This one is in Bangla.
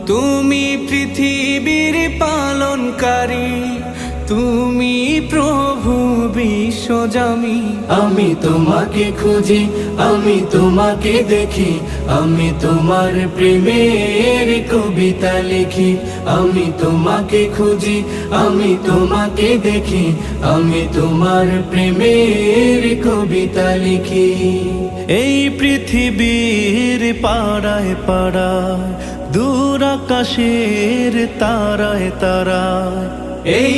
তুমি পৃথিবীর পালনকারী, তুমি প্রভু বিশ্বজামি। আমি তোমাকে খুঁজি, আমি তোমাকে দেখি, আমি তোমার প্রেমের কবিতা লিখি। আমি তোমাকে খুঁজি, আমি তোমাকে দেখি, আমি তোমার প্রেমের কবিতা লিখি। এই পৃথিবীর পাড়ায় পাড়ায়, দূর আকাশের তারায় তারায়, এই